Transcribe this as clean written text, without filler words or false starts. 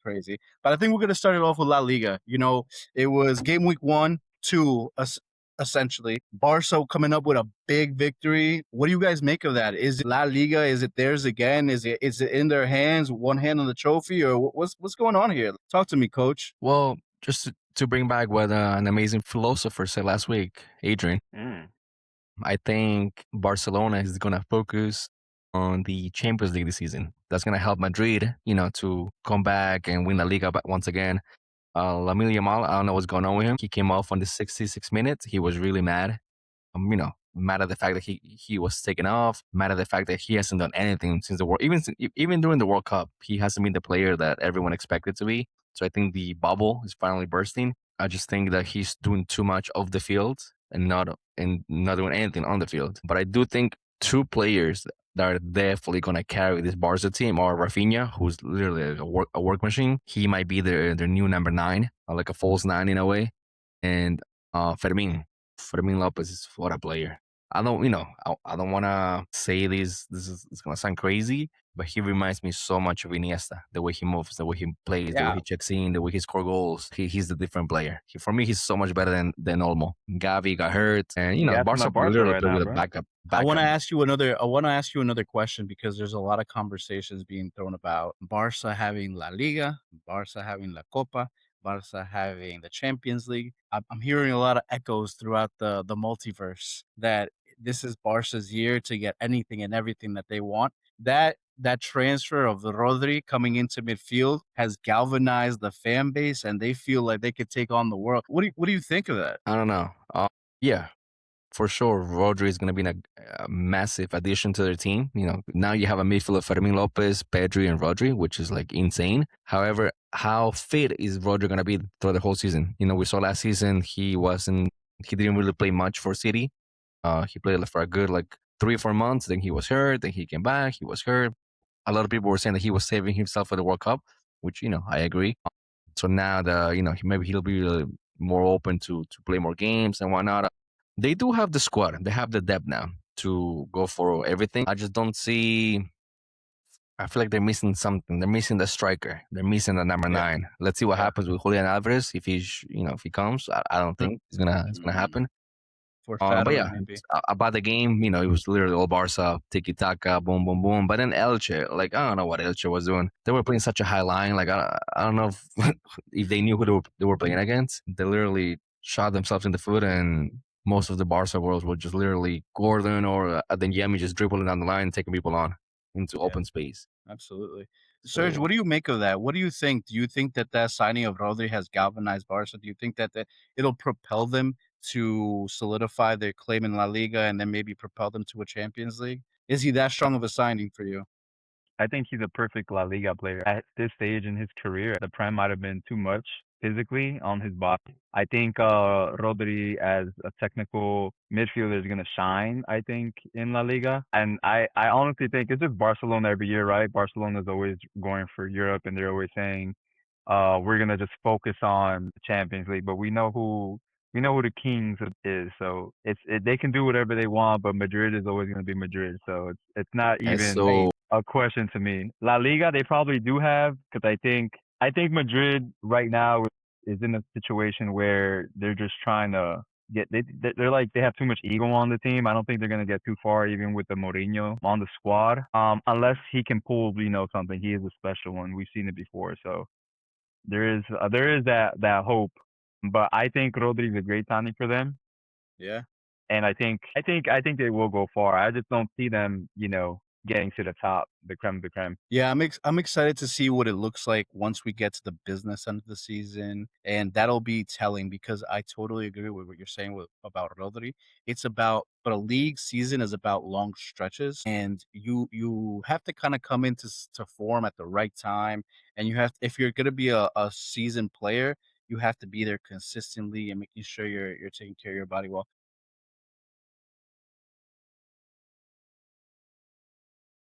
crazy. But I think we're gonna start it off with La Liga. It was game week 1, 2, essentially. Barca coming up with a big victory. What do you guys make of that? Is it La Liga? Is it theirs again? Is it in their hands? One hand on the trophy, or what's going on here? Talk to me, coach. Well, just to bring back what an amazing philosopher said last week, Adrian, Mm. I think Barcelona is going to focus on the Champions League this season. That's going to help Madrid, to come back and win La Liga once again. Lamine Yamal, I don't know what's going on with him. He came off on the 66 minutes. He was really mad. Mad at the fact that he was taken off. Mad at the fact that he hasn't done anything since the world. Even during the World Cup, he hasn't been the player that everyone expected to be. So I think the bubble is finally bursting. I just think that he's doing too much off the field and not doing anything on the field. But I do think two players that are definitely going to carry this Barca team are Rafinha, who's literally a work machine. He might be their new number 9, like a false 9 in a way. And Fermin Lopez is what a player. I don't want to say this. It's gonna sound crazy, but he reminds me so much of Iniesta. The way he moves, the way he plays, the way Yeah. he checks in, the way he scores goals. He's the different player. For me, he's so much better than Olmo. Gavi got hurt, and Yeah, from Barca the Barca literally right played now, with a bro. backup. I want to ask you another question because there's a lot of conversations being thrown about Barca having La Liga, Barca having La Copa, Barca having the Champions League. I'm hearing a lot of echoes throughout the multiverse that this is Barca's year to get anything and everything that they want. That transfer of the Rodri coming into midfield has galvanized the fan base, and they feel like they could take on the world. What do you think of that? I don't know. Yeah, for sure, Rodri is going to be a massive addition to their team. Now you have a midfield of Fermin Lopez, Pedri, and Rodri, which is like insane. However, how fit is Rodri going to be throughout the whole season? We saw last season he didn't really play much for City. He played for a good 3 or 4 months. Then he was hurt. Then he came back. He was hurt. A lot of people were saying that he was saving himself for the World Cup, which I agree. So now maybe he'll be more open to play more games and whatnot. They do have the squad. They have the depth now to go for everything. I just don't see. I feel like they're missing something. They're missing the striker. They're missing the number Yeah. 9. Let's see what Yeah. happens with Julian Alvarez if if he comes. I don't think it's gonna happen. But Foreshadowing, yeah, maybe. about the game, it was literally all Barca, tiki taka, boom, boom, boom. But then Elche, I don't know what Elche was doing. They were playing such a high line. I don't know if they knew who they were playing against. They literally shot themselves in the foot, and most of the Barca goals were just literally Gordon or Adeyemi just dribbling down the line, taking people on into Yeah. open space. Absolutely. Serge, So what do you make of that? What do you think? Do you think that signing of Rodri has galvanized Barca? Do you think that it'll propel them to solidify their claim in La Liga and then maybe propel them to a Champions League? Is he that strong of a signing for you? I think he's a perfect La Liga player. At this stage in his career, the prem might have been too much physically on his body. I think Rodri as a technical midfielder is going to shine, I think, in La Liga. And I honestly think it's just Barcelona every year, right? Barcelona is always going for Europe, and they're always saying, we're going to just focus on the Champions League. But we know who the kings is. So they can do whatever they want, but Madrid is always going to be Madrid. So it's not that's even so a question to me. La Liga, they probably do have because I think Madrid right now is in a situation where they're just trying to they're like they have too much ego on the team. I don't think they're gonna get too far even with the Mourinho on the squad. Unless he can pull something. He is a special one. We've seen it before, so there is that hope. But I think Rodri is a great signing for them, Yeah. and I think they will go far. I just don't see them, getting to the top, the creme de creme. Yeah, I'm excited to see what it looks like once we get to the business end of the season, and that'll be telling because I totally agree with what you're saying about Rodri. But a league season is about long stretches, and you have to kind of come into to form at the right time, and if you're gonna be a seasoned player, you have to be there consistently and making sure you're taking care of your body well.